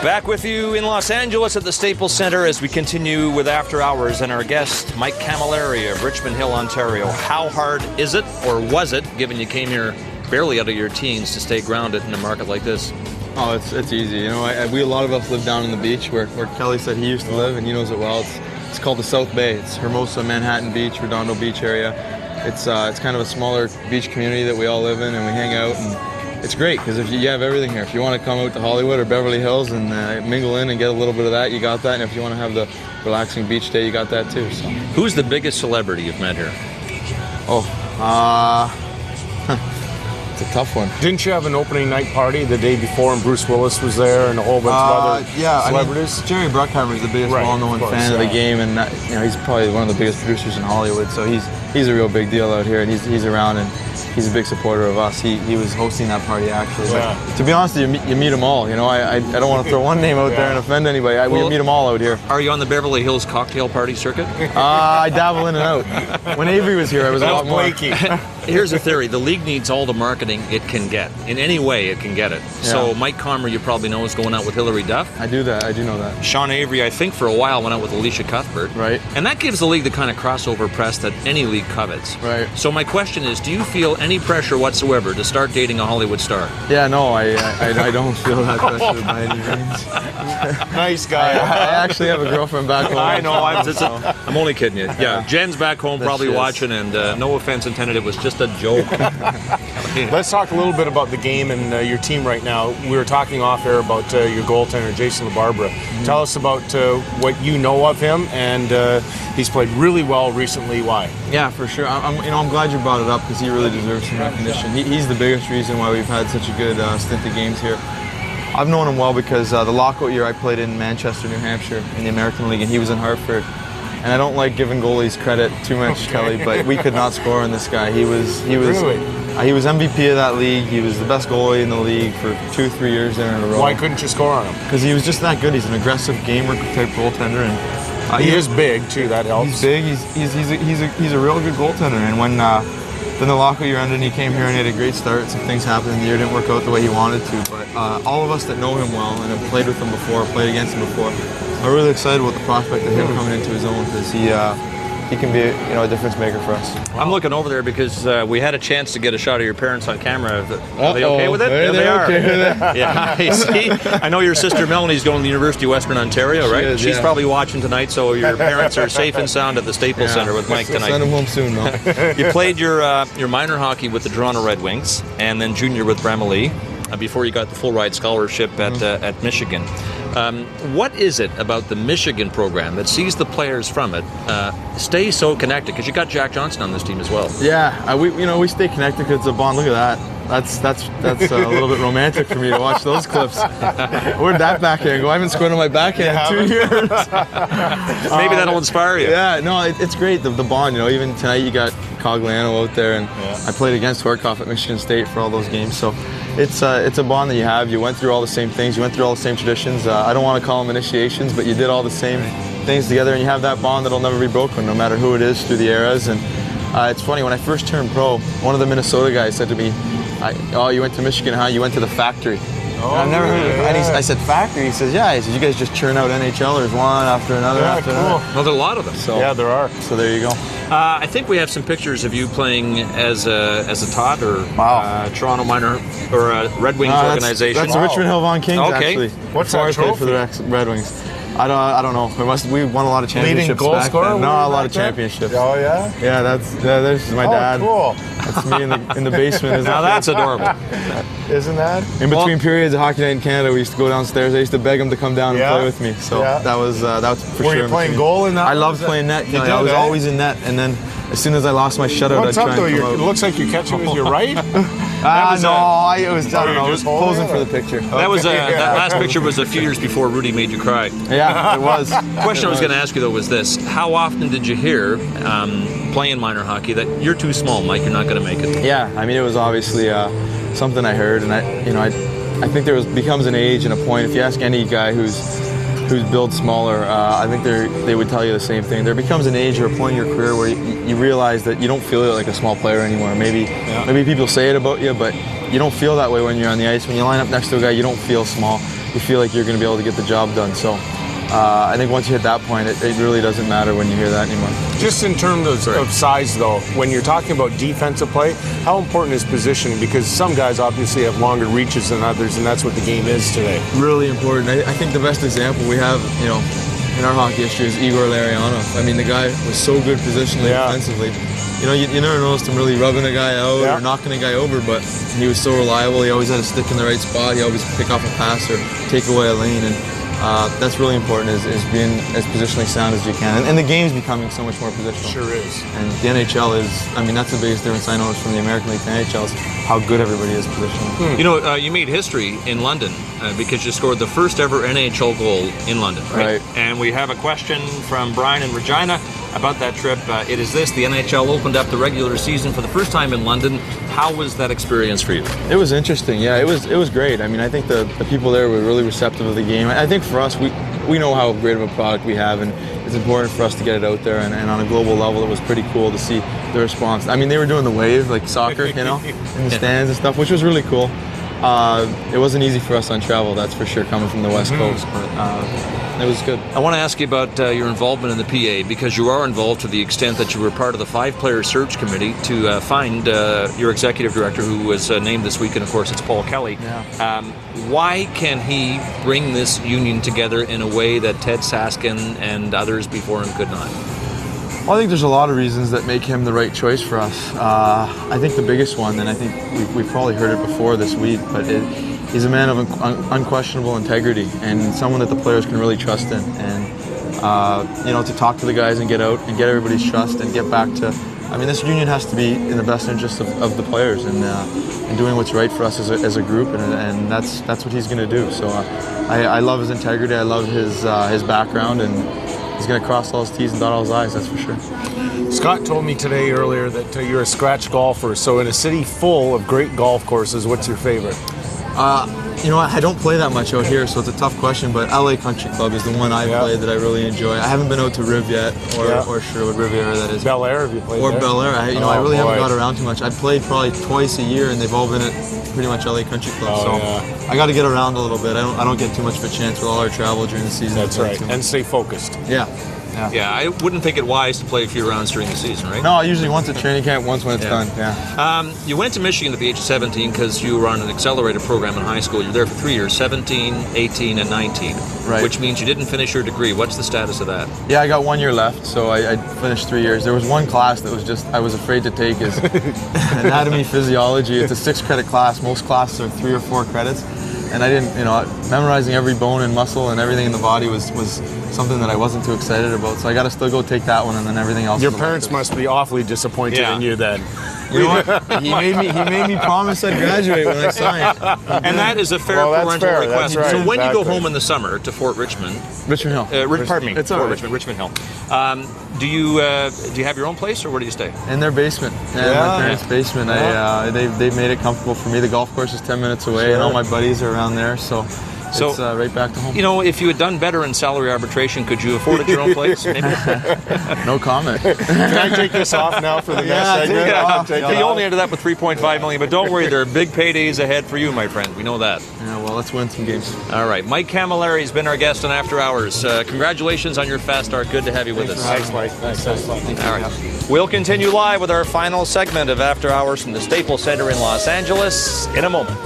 Back with you in Los Angeles at the Staples Center as we continue with After Hours and our guest, Mike Cammalleri of Richmond Hill, Ontario. How hard is it, or was it, given you came here barely out of your teens, to stay grounded in a market like this? Oh, it's easy. You know, a lot of us live down on the beach where Kelly said he used to live, and he knows it well. It's called the South Bay. It's Hermosa, Manhattan Beach, Redondo Beach area. It's kind of a smaller beach community that we all live in, and we hang out. And it's great because if you have everything here. If you want to come out to Hollywood or Beverly Hills and mingle in and get a little bit of that, you got that. And if you want to have the relaxing beach day, you got that too. So. Who's the biggest celebrity you've met here? It's a tough one. Didn't you have an opening night party the day before, and Bruce Willis was there, and a whole bunch of other celebrities? I mean, Jerry Bruckheimer is the biggest well-known fan of the game, and he's probably one of the biggest producers in Hollywood. So he's a real big deal out here, and he's around, and he's a big supporter of us. He was hosting that party actually. Yeah. But to be honest, you meet them all. You know, I don't want to throw one name out there and offend anybody. We meet them all out here. Are you on the Beverly Hills cocktail party circuit? I dabble in and out. When Avery was here, I was a lot more. Here's the theory. The league needs all the marketing it can get. In any way it can get it. Yeah. So Mike Comrie, you probably know, is going out with Hillary Duff. I do know that. Sean Avery, I think for a while, went out with Alicia Cuthbert. Right. And that gives the league the kind of crossover press that any league covets. Right. So my question is, do you feel any pressure whatsoever to start dating a Hollywood star? Yeah, no, I don't feel that pressure by any means. Nice guy. I actually have a girlfriend back home. I know. I'm only kidding you. Yeah, Jen's back home probably watching, and no offense intended, it was just a joke. Let's talk a little bit about the game and your team right now. We were talking off air about your goaltender, Jason LaBarbera. Tell us about what you know of him, and he's played really well recently. Why? Yeah, for sure. I'm glad you brought it up because he really deserves some recognition. He's the biggest reason why we've had such a good stint of games here. I've known him well because the lockout year I played in Manchester, New Hampshire in the American League, and he was in Hartford. And I don't like giving goalies credit too much, Kelly, but we could not score on this guy. He was MVP of that league. He was the best goalie in the league for 2-3 years there in a row. Why couldn't you score on him? Because he was just that good. He's an aggressive gamer type goaltender, and he is big too. That helps. He's big. He's a real good goaltender. And when then the lockout year ended, and he came here and he had a great start. Some things happened, and the year didn't work out the way he wanted to. But all of us that know him well and have played with him before, played against him before, are really excited about the prospect of him coming into his own because he can be a difference maker for us. I'm looking over there because we had a chance to get a shot of your parents on camera. Are they okay with it? There they are. Okay with it. Yeah, you see, I know your sister Melanie's going to the University of Western Ontario, right? She's probably watching tonight, so your parents are safe and sound at the Staples Center with Mike tonight. Send them home soon, though. You played your minor hockey with the Toronto Red Wings and then junior with Bramley before you got the full ride scholarship at Michigan. What is it about the Michigan program that sees the players from it stay so connected? Because you got Jack Johnson on this team as well. Yeah, we stay connected because it's a bond. Look at that. That's a little bit romantic for me to watch those clips. Where'd that backhand go? I haven't scored on my backhand in 2 years. Maybe that'll inspire you. Yeah, no, it's great, the bond. Even tonight you got Cogliano out there, and I played against Horkoff at Michigan State for all those games. So it's a bond that you have. You went through all the same things. You went through all the same traditions. I don't want to call them initiations, but you did all the same things together, and you have that bond that'll never be broken, no matter who it is through the eras. And it's funny, when I first turned pro, one of the Minnesota guys said to me, "Oh, you went to Michigan, huh? You went to the factory." I've never heard of it. And I said, "Factory?" He says, "Yeah." He says, "You guys just churn out NHLers one after another after another." Well, there are a lot of them. So, yeah, there are. So there you go. I think we have some pictures of you playing as a tot or Toronto minor or Red Wings organization. That's the Richmond Hill Von Kings, actually. What's that trophy? For the Red Wings. I don't know. We won a lot of championships. Leading goal scorer? No, a lot of championships. Oh yeah. Yeah, this is my dad. Cool. That's me in the basement. Now that's adorable. Isn't that? In between periods of Hockey Night in Canada, we used to go downstairs. I used to beg him to come down and play with me. So that was for sure. Were you playing goal in that? I loved playing net. I was always in net, and then as soon as I lost my shutout, I'd try and come out. It looks like you're catching with your right. I was posing for the picture. That last picture was a few years before Rudy made you cry. Yeah, it was. The question I was going to ask you though was this: how often did you hear playing minor hockey that you're too small, Mike? You're not going to make it. Yeah, I mean it was obviously something I heard, and I think there becomes an age and a point. If you ask any guy who's built smaller, I think they would tell you the same thing. There becomes an age or a point in your career where you realize that you don't feel like a small player anymore. Maybe people say it about you, but you don't feel that way when you're on the ice. When you line up next to a guy, you don't feel small. You feel like you're going to be able to get the job done. So I think once you hit that point, it really doesn't matter when you hear that anymore. Just in terms of size, though, when you're talking about defensive play, how important is positioning? Because some guys obviously have longer reaches than others, and that's what the game is today. Really important. I think the best example we have, in our hockey history is Igor Larionov. I mean, the guy was so good positionally defensively. You never noticed him really rubbing a guy out or knocking a guy over, but he was so reliable. He always had a stick in the right spot. He always pick off a pass or take away a lane, and that's really important, is being as positionally sound as you can. And the game's becoming so much more positional. Sure is. And the NHL is, that's the biggest difference I noticed from the American League to NHL is how good everybody is positionally. You made history in London because you scored the first ever NHL goal in London, right? And we have a question from Brian in Regina about that trip. It is this: the NHL opened up the regular season for the first time in London. How was that experience for you? It was interesting. Yeah, it was great. I think the people there were really receptive of the game. I think for us, we know how great of a product we have, and it's important for us to get it out there. And on a global level, it was pretty cool to see the response. They were doing the wave like soccer, in the stands and stuff, which was really cool. It wasn't easy for us on travel, that's for sure, coming from the West Coast, but it was good. I want to ask you about your involvement in the PA, because you are involved to the extent that you were part of the 5-player search committee to find your executive director, who was named this week, and of course it's Paul Kelly. Yeah. Why can he bring this union together in a way that Ted Saskin and others before him could not? Well, I think there's a lot of reasons that make him the right choice for us. I think the biggest one, and I think we've probably heard it before this week, but he's a man of unquestionable integrity and someone that the players can really trust in. And to talk to the guys and get out and get everybody's trust and get back to, this union has to be in the best interest of the players and doing what's right for us as a group, and that's what he's going to do. So I love his integrity. I love his background, and he's going to cross all his T's and dot all his I's, that's for sure. Scott told me today earlier that you're a scratch golfer. So in a city full of great golf courses, what's your favorite? I don't play that much out here, so it's a tough question, but LA Country Club is the one I played that I really enjoy. I haven't been out to Riv yet, or Sherwood Riviera, that is. Bel Air, have you played there? Bel Air. I really haven't got around too much. I've played probably twice a year, and they've all been at pretty much LA Country Club. I got to get around a little bit. I don't get too much of a chance with all our travel during the season. That's right, and stay focused. Yeah, I wouldn't think it wise to play a few rounds during the season, right? No, usually once at training camp, once when it's done. You went to Michigan at the age of 17 because you were on an accelerated program in high school. You were there for 3 years, 17, 18, and 19, which means you didn't finish your degree. What's the status of that? Yeah, I got 1 year left, so I finished 3 years. There was one class that I was afraid to take, is anatomy, physiology. It's a 6-credit class. Most classes are 3 or 4 credits. And I didn't, memorizing every bone and muscle and everything in the body was something that I wasn't too excited about. So I got to still go take that one, and then everything else. Your parents must be awfully disappointed in you then. You know what? He made me promise I'd graduate when I signed. And that is a fair parental request. Right. So when you go home in the summer to Fort Richmond, Hill. Pardon me, it's Fort right. Richmond Hill. Do you have your own place, or where do you stay? In their basement. My parents' basement. They've made it comfortable for me. The golf course is 10 minutes away, and all my buddies are around there. So it's right back to home. If you had done better in salary arbitration, could you afford your own place? Maybe? No comment. Can I take this off now for the next segment? You only ended up with $3.5 million, but don't worry, there are big paydays ahead for you, my friend. We know that. Yeah, well, let's win some games. All right, Mike Cammalleri has been our guest on After Hours. Congratulations on your fast start. Good to have you with us. Thanks, Mike. Thanks. All right. We'll continue live with our final segment of After Hours from the Staples Center in Los Angeles in a moment.